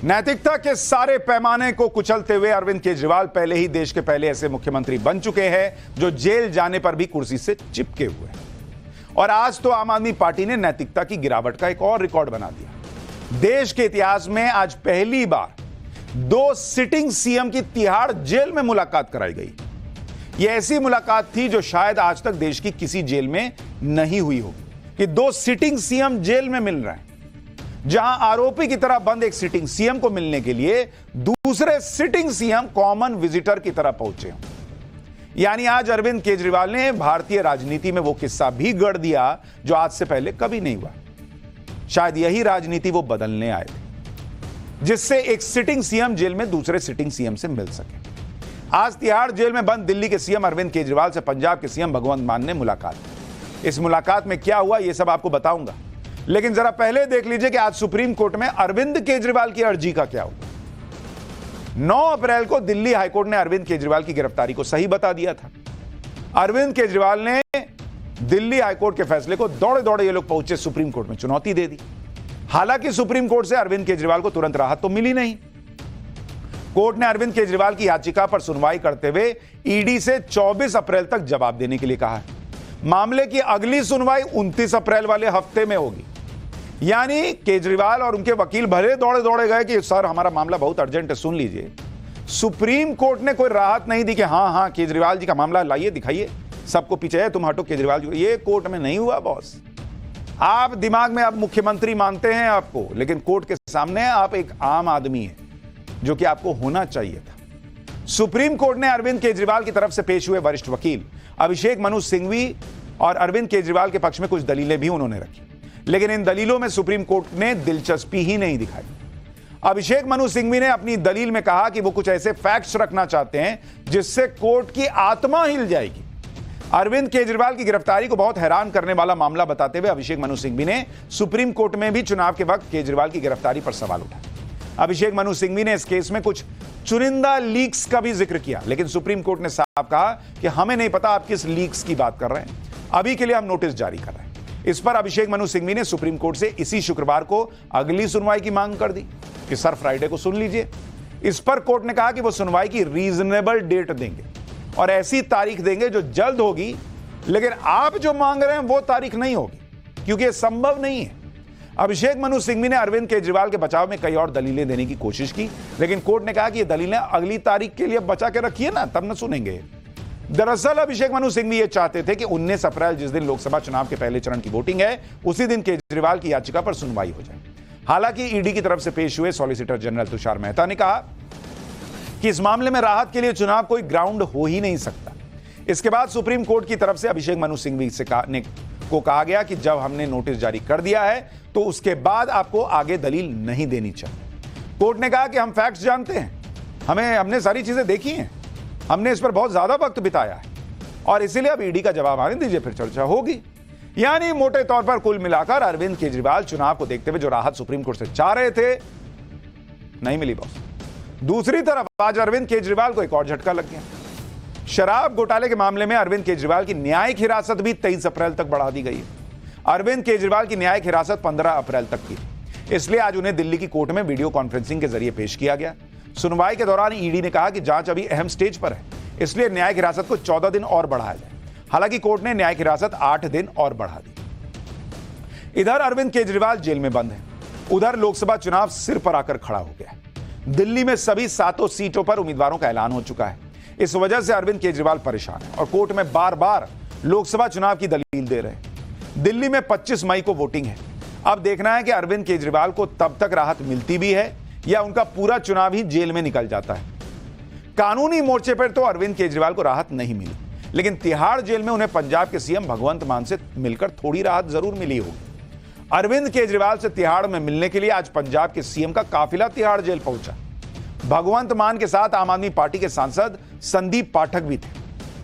नैतिकता के सारे पैमाने को कुचलते हुए अरविंद केजरीवाल पहले ही देश के पहले ऐसे मुख्यमंत्री बन चुके हैं जो जेल जाने पर भी कुर्सी से चिपके हुए हैं। और आज तो आम आदमी पार्टी ने नैतिकता की गिरावट का एक और रिकॉर्ड बना दिया। देश के इतिहास में आज पहली बार 2 सिटिंग सीएम की तिहाड़ जेल में मुलाकात कराई गई। यह ऐसी मुलाकात थी जो शायद आज तक देश की किसी जेल में नहीं हुई होगी कि 2 सिटिंग सीएम जेल में मिल रहे हैं। जहां आरोपी की तरह बंद एक सिटिंग सीएम को मिलने के लिए दूसरे सिटिंग सीएम कॉमन विजिटर की तरह पहुंचे। यानी आज अरविंद केजरीवाल ने भारतीय राजनीति में वो किस्सा भी गढ़ दिया जो आज से पहले कभी नहीं हुआ। शायद यही राजनीति वो बदलने आए थे, जिससे एक सिटिंग सीएम जेल में दूसरे सिटिंग सीएम से मिल सके। आज तिहाड़ जेल में बंद दिल्ली के सीएम अरविंद केजरीवाल से पंजाब के सीएम भगवंत मान ने मुलाकात की। इस मुलाकात में क्या हुआ, यह सब आपको बताऊंगा, लेकिन जरा पहले देख लीजिए कि आज सुप्रीम कोर्ट में अरविंद केजरीवाल की अर्जी का क्या हुआ। 9 अप्रैल को दिल्ली हाईकोर्ट ने अरविंद केजरीवाल की गिरफ्तारी को सही बता दिया था। अरविंद केजरीवाल ने दिल्ली हाईकोर्ट के फैसले को दौड़े दौड़े ये लोग पहुंचे सुप्रीम कोर्ट में चुनौती दे दी। हालांकि सुप्रीम कोर्ट से अरविंद केजरीवाल को तुरंत राहत तो मिली नहीं। कोर्ट ने अरविंद केजरीवाल की याचिका पर सुनवाई करते हुए ईडी से 24 अप्रैल तक जवाब देने के लिए कहा है। मामले की अगली सुनवाई 29 अप्रैल वाले हफ्ते में होगी। यानी केजरीवाल और उनके वकील भले दौड़े दौड़े गए कि सर हमारा मामला बहुत अर्जेंट है, सुन लीजिए। सुप्रीम कोर्ट ने कोई राहत नहीं दी कि हां केजरीवाल जी का मामला लाइए, दिखाइए, सबको पीछे है, तुम हटो केजरीवाल जी। ये कोर्ट में नहीं हुआ बॉस। आप दिमाग में आप मुख्यमंत्री मानते हैं आपको, लेकिन कोर्ट के सामने आप एक आम आदमी है, जो कि आपको होना चाहिए था। सुप्रीम कोर्ट ने अरविंद केजरीवाल की तरफ से पेश हुए वरिष्ठ वकील अभिषेक मनु सिंघवी और अरविंद केजरीवाल के पक्ष में कुछ दलीलें भी उन्होंने रखी, लेकिन इन दलीलों में सुप्रीम कोर्ट ने दिलचस्पी ही नहीं दिखाई। अभिषेक मनु सिंघवी ने अपनी दलील में कहा कि वो कुछ ऐसे फैक्ट्स रखना चाहते हैं जिससे कोर्ट की आत्मा हिल जाएगी। अरविंद केजरीवाल की गिरफ्तारी को बहुत हैरान करने वाला मामला बताते हुए अभिषेक मनु सिंघवी ने सुप्रीम कोर्ट में भी चुनाव के वक्त केजरीवाल की गिरफ्तारी पर सवाल उठाया। अभिषेक मनु सिंघवी ने इस केस में कुछ चुनिंदा लीक्स का भी जिक्र किया, लेकिन सुप्रीम कोर्ट ने साफ कहा कि हमें नहीं पता आप किस लीक्स की बात कर रहे हैं, अभी के लिए हम नोटिस जारी कर रहे हैं। इस पर अभिषेक मनु सिंघवी ने सुप्रीम कोर्ट से इसी शुक्रवार को अगली सुनवाई की मांग कर दी कि सर फ्राइडे को सुन लीजिए। इस पर कोर्ट ने कहा कि वो सुनवाई की रीजनेबल डेट देंगे और ऐसी तारीख देंगे जो जल्द होगी, लेकिन आप जो मांग रहे हैं वो तारीख नहीं होगी, क्योंकि यह संभव नहीं है। अभिषेक मनु सिंघवी ने अरविंद केजरीवाल के बचाव में कई और दलीलें देने की कोशिश की, लेकिन कोर्ट ने कहा कि ये दलीलें अगली तारीख के लिए बचा के रखिए ना, तब न सुनेंगे। दरअसल अभिषेक मनु सिंघवी ये चाहते थे कि 19 अप्रैल जिस दिन लोकसभा चुनाव के पहले चरण की वोटिंग है, उसी दिन केजरीवाल की याचिका पर सुनवाई हो जाए। हालांकि ईडी की तरफ से पेश हुए सॉलिसिटर जनरल तुषार मेहता ने कहा कि इस मामले में राहत के लिए चुनाव कोई ग्राउंड हो ही नहीं सकता। इसके बाद सुप्रीम कोर्ट की तरफ से अभिषेक मनु सिंघवी से को कहा गया कि जब हमने नोटिस जारी कर दिया है तो उसके बाद आपको आगे दलील नहीं देनी चाहिए। कोर्ट ने कहा कि हम फैक्ट्स जानते हैं, हमने सारी चीजें देखी हैं, हमने इस पर बहुत ज्यादा वक्त बिताया है और इसीलिए अब ईडी का जवाब आने दीजिए, फिर चर्चा होगी। यानी मोटे तौर पर कुल मिलाकर अरविंद केजरीवाल चुनाव को देखते हुए जो राहत सुप्रीम कोर्ट से चाह रहे थे, नहीं मिली बॉस। दूसरी तरफ आज अरविंद केजरीवाल को एक और झटका लग गया। शराब घोटाले के मामले में अरविंद केजरीवाल की न्यायिक हिरासत भी 23 अप्रैल तक बढ़ा दी गई है। अरविंद केजरीवाल की न्यायिक हिरासत 15 अप्रैल तक की, इसलिए आज उन्हें दिल्ली की कोर्ट में वीडियो कॉन्फ्रेंसिंग के जरिए पेश किया गया। सुनवाई के दौरान ईडी ने कहा कि जांच अभी अहम स्टेज पर है, इसलिए न्यायिक हिरासत को 14 दिन और बढ़ाया जाए। हालांकि कोर्ट ने न्यायिक हिरासत 8 दिन और बढ़ा दी। इधर अरविंद केजरीवाल जेल में बंद है, उधर लोकसभा चुनाव सिर पर आकर खड़ा हो गया है। दिल्ली में सभी 7 सीटों पर उम्मीदवारों का ऐलान हो चुका है। इस वजह से अरविंद केजरीवाल परेशान है और कोर्ट में बार बार लोकसभा चुनाव की दलील दे रहे हैं। दिल्ली में 25 मई को वोटिंग है। अब देखना है कि अरविंद केजरीवाल को तब तक राहत मिलती भी है या उनका पूरा चुनाव ही जेल में निकल जाता है। कानूनी मोर्चे पर तो अरविंद केजरीवाल को राहत नहीं मिली, लेकिन तिहाड़ जेल में उन्हें पंजाब के सीएम भगवंत मान से मिलकर थोड़ी राहत जरूर मिली होगी। अरविंद केजरीवाल से तिहाड़ में मिलने के लिए आज पंजाब के सीएम का काफिला तिहाड़ जेल पहुंचा। भगवंत मान के साथ आम आदमी पार्टी के सांसद संदीप पाठक भी थे।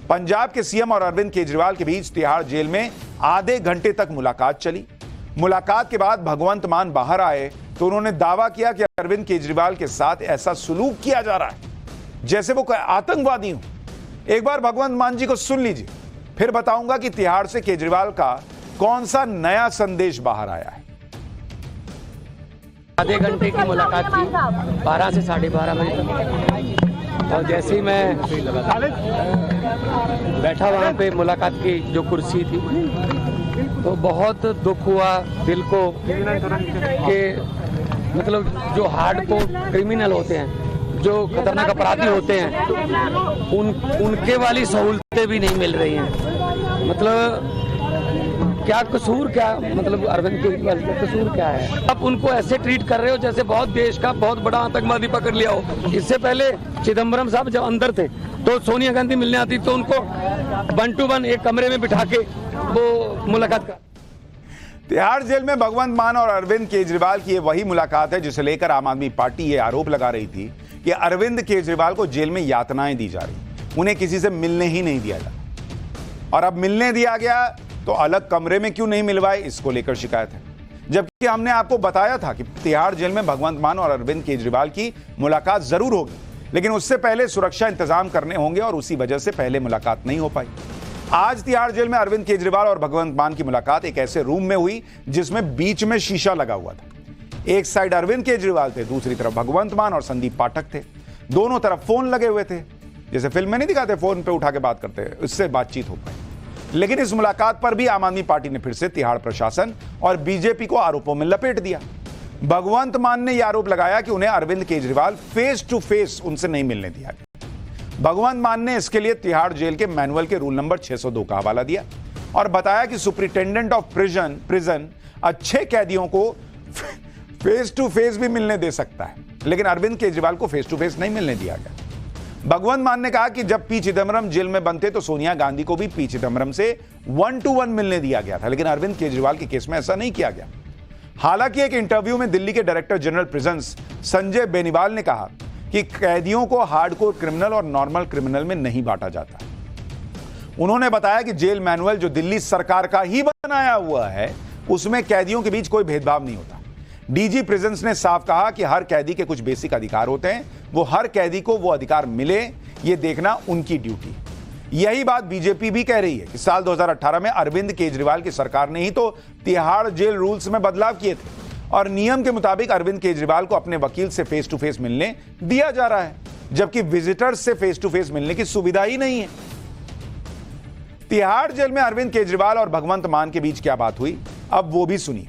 पंजाब के सीएम और अरविंद केजरीवाल के बीच तिहाड़ जेल में आधे घंटे तक मुलाकात चली। मुलाकात के बाद भगवंत मान बाहर आए तो उन्होंने दावा किया कि अरविंद केजरीवाल के साथ ऐसा सुलूक किया जा रहा है जैसे वो कोई आतंकवादी हो। एक बार भगवंत मान जी को सुन लीजिए, फिर बताऊंगा कि तिहाड़ से केजरीवाल का कौन सा नया संदेश बाहर आया है। आधे घंटे की मुलाकात की, 12 से 12:30 बजे तक। और जैसे ही मैं बैठा वहाँ पे मुलाकात की जो कुर्सी थी, तो बहुत दुख हुआ दिल को कि मतलब जो हार्डकोर क्रिमिनल होते हैं, जो खतरनाक अपराधी होते हैं, उनके वाली सहूलतें भी नहीं मिल रही हैं। मतलब क्या कसूर, क्या मतलब अरविंद केजरीवाल का कसूर क्या है? आप उनको ऐसे ट्रीट कर रहे हो जैसे बहुत देश का बहुत बड़ा आतंकवादी पकड़ लिया हो। इससे पहले चिदम्बरम साहब जब अंदर थे तो सोनिया गांधी मिलने आती तो उनको 1 to 1 एक कमरे में बिठा के वो मुलाकात कर। तिहाड़ जेल में भगवंत मान और अरविंद केजरीवाल की ये वही मुलाकात है जिसे लेकर आम आदमी पार्टी ये आरोप लगा रही थी कि अरविंद केजरीवाल को जेल में यातनाएं दी जा रही, उन्हें किसी से मिलने ही नहीं दिया जाता। और अब मिलने दिया गया तो अलग कमरे में क्यों नहीं मिलवाए, इसको लेकर शिकायत है। जबकि हमने आपको बताया था कि तिहाड़ जेल में भगवंत मान और अरविंद केजरीवाल की मुलाकात जरूर होगी, लेकिन उससे पहले सुरक्षा इंतजाम करने होंगे और उसी वजह से पहले मुलाकात नहीं हो पाई। आज तिहाड़ जेल में अरविंद केजरीवाल और भगवंत मान की मुलाकात एक ऐसे रूम में हुई जिसमें बीच में शीशा लगा हुआ था। एक साइड अरविंद केजरीवाल थे, दूसरी तरफ भगवंत मान और संदीप पाठक थे। दोनों तरफ फोन लगे हुए थे, जैसे फिल्म में नहीं दिखाते फोन पे उठा के बात करते हैं, उससे बातचीत हो पाई। लेकिन इस मुलाकात पर भी आम आदमी पार्टी ने फिर से तिहाड़ प्रशासन और बीजेपी को आरोपों में लपेट दिया। भगवंत मान ने यह आरोप लगाया कि उन्हें Arvind Kejriwal face to face उनसे नहीं मिलने दिया गया। भगवंत मान ने इसके लिए तिहाड़ जेल के मैनुअल के रूल नंबर 602 का हवाला दिया और बताया कि सुप्रिंटेंडेंट ऑफ प्रिजन अच्छे कैदियों को फेस टू फेस भी मिलने दे सकता है, लेकिन अरविंद केजरीवाल को फेस टू फेस नहीं मिलने दिया गया। भगवंत मान ने कहा कि जब पी चिदम्बरम जेल में बंद थे तो सोनिया गांधी को भी पी चिदम्बरम से 1 to 1 मिलने दिया गया था, लेकिन अरविंद केजरीवाल के केस में ऐसा नहीं किया गया। हालांकि एक इंटरव्यू में दिल्ली के director general prisons Sanjay Beniwal ने कहा कि कैदियों को हार्डकोर क्रिमिनल और नॉर्मल क्रिमिनल में नहीं बांटा जाता। उन्होंने बताया कि जेल मैनुअल जो दिल्ली सरकार का ही बनाया हुआ है उसमें कैदियों के बीच कोई भेदभाव नहीं होता। डीजी प्रिजन्स ने साफ कहा कि हर कैदी के कुछ बेसिक अधिकार होते हैं, वो हर कैदी को वो अधिकार मिले ये देखना उनकी ड्यूटी। यही बात बीजेपी भी कह रही है कि साल 2018 में अरविंद केजरीवाल की सरकार ने ही तो तिहाड़ जेल रूल्स में बदलाव किए थे और नियम के मुताबिक अरविंद केजरीवाल को अपने वकील से फेस टू फेस मिलने दिया जा रहा है, जबकि विजिटर्स से फेस टू फेस मिलने की सुविधा ही नहीं है। तिहाड़ जेल में अरविंद केजरीवाल और भगवंत मान के बीच क्या बात हुई, अब वो भी सुनिए।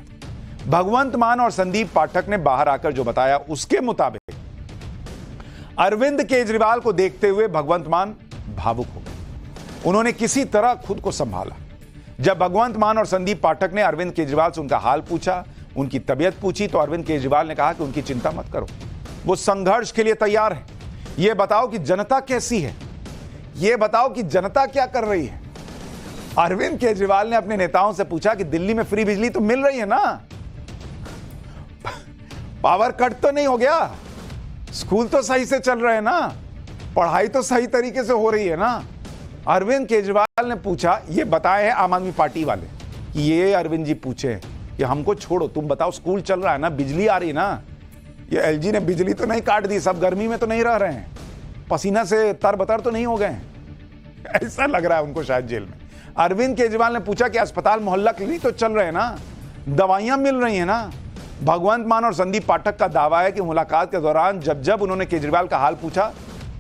भगवंत मान और संदीप पाठक ने बाहर आकर जो बताया उसके मुताबिक अरविंद केजरीवाल को देखते हुए भगवंत मान भावुक हो गए। उन्होंने किसी तरह खुद को संभाला। जब भगवंत मान और संदीप पाठक ने अरविंद केजरीवाल से उनका हाल पूछा, उनकी तबीयत पूछी, तो अरविंद केजरीवाल ने कहा कि उनकी चिंता मत करो, वो संघर्ष के लिए तैयार है। ये बताओ कि जनता कैसी है, ये बताओ कि जनता क्या कर रही है। अरविंद केजरीवाल ने अपने नेताओं से पूछा कि दिल्ली में फ्री बिजली तो मिल रही है ना, पावर कट तो नहीं हो गया, स्कूल तो सही से चल रहे हैं ना, पढ़ाई तो सही तरीके से हो रही है ना। अरविंद केजरीवाल ने पूछा, ये बताए हैं आम आदमी पार्टी वाले कि ये अरविंद जी पूछे कि हमको छोड़ो, तुम बताओ स्कूल चल रहा है ना, बिजली आ रही है ना, ये एलजी ने बिजली तो नहीं काट दी, सब गर्मी में तो नहीं रह रहे हैं, पसीना से तरबतर तो नहीं हो गए हैं, ऐसा लग रहा है उनको शायद जेल में। अरविंद केजरीवाल ने पूछा कि अस्पताल मोहल्ला क्लिनिक तो चल रहे हैं ना, दवाइयां मिल रही हैं ना। भगवंत मान और संदीप पाठक का दावा है कि मुलाकात के दौरान जब जब उन्होंने केजरीवाल का हाल पूछा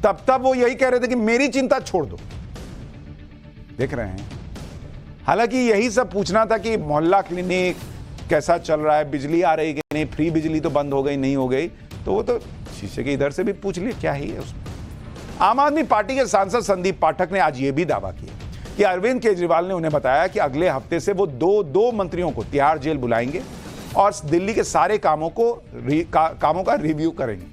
तब तब वो यही कह रहे थे कि मेरी चिंता छोड़ दो। देख रहे हैं, हालांकि यही सब पूछना था कि मोहल्ला क्लिनिक कैसा चल रहा है, बिजली आ रही कि नहीं, फ्री बिजली तो बंद हो गई नहीं हो गई, तो वो तो शीशे के इधर से भी पूछ लिए, क्या ही है उसमें। आम आदमी पार्टी के सांसद संदीप पाठक ने आज ये भी दावा किया कि अरविंद केजरीवाल ने उन्हें बताया कि अगले हफ्ते से वो दो मंत्रियों को तिहाड़ जेल बुलाएंगे और दिल्ली के सारे कामों का रिव्यू करेंगे।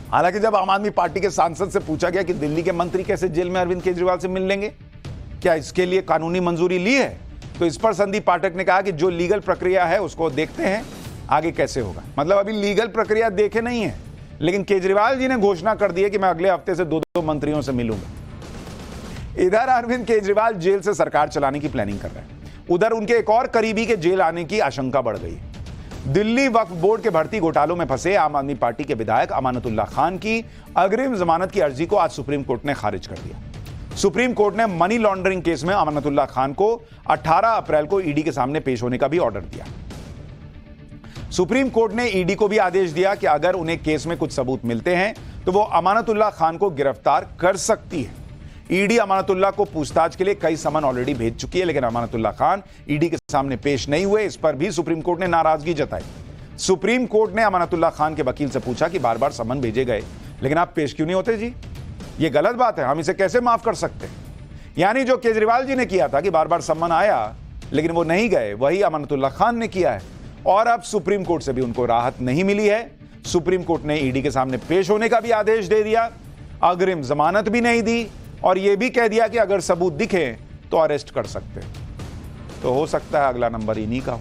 हालांकि जब आम आदमी पार्टी के सांसद से पूछा गया कि दिल्ली के मंत्री कैसे जेल में अरविंद केजरीवाल से मिल लेंगे, क्या इसके लिए कानूनी मंजूरी ली है, तो इस पर संदीप पाठक ने कहा कि जो लीगल प्रक्रिया है उसको देखते हैं आगे कैसे होगा। मतलब अभी लीगल प्रक्रिया देखे नहीं है, लेकिन केजरीवाल जी ने घोषणा कर दी है कि मैं अगले हफ्ते से दो मंत्रियों से मिलूंगा। इधर अरविंद केजरीवाल जेल से सरकार चलाने की प्लानिंग कर रहे हैं, उधर उनके एक और करीबी के जेल आने की आशंका बढ़ गई है। दिल्ली वक्फ बोर्ड के भर्ती घोटालों में फंसे आम आदमी पार्टी के विधायक अमानतुल्लाह खान की अग्रिम जमानत की अर्जी को आज सुप्रीम कोर्ट ने खारिज कर दिया। सुप्रीम कोर्ट ने मनी लॉन्ड्रिंग केस में अमानतुल्लाह खान को 18 अप्रैल को ईडी के सामने पेश होने का भी ऑर्डर दिया। सुप्रीम कोर्ट ने ईडी को भी आदेश दिया कि अगर उन्हें केस में कुछ सबूत मिलते हैं तो वो अमानतुल्लाह खान को गिरफ्तार कर सकती है। ईडी अमानतुल्लाह को पूछताछ के लिए कई समन ऑलरेडी भेज चुकी है, लेकिन अमानतुल्लाह खान ईडी के सामने पेश नहीं हुए। इस पर भी सुप्रीम कोर्ट ने नाराजगी जताई। सुप्रीम कोर्ट ने अमानतुल्लाह खान के वकील से पूछा कि बार बार समन भेजे गए, लेकिन आप पेश क्यों नहीं होते जी? ये गलत बात है, हम इसे कैसे माफ कर सकते हैं? यानी जो केजरीवाल जी ने किया था कि बार बार सम्मन आया लेकिन वो नहीं गए, वही अमानतुल्लाह खान ने किया है। और अब सुप्रीम कोर्ट से भी उनको राहत नहीं मिली है। सुप्रीम कोर्ट ने ईडी के सामने पेश होने का भी आदेश दे दिया, अग्रिम जमानत भी नहीं दी और यह भी कह दिया कि अगर सबूत दिखे तो अरेस्ट कर सकते। तो हो सकता है अगला नंबर इन्हीं का हो।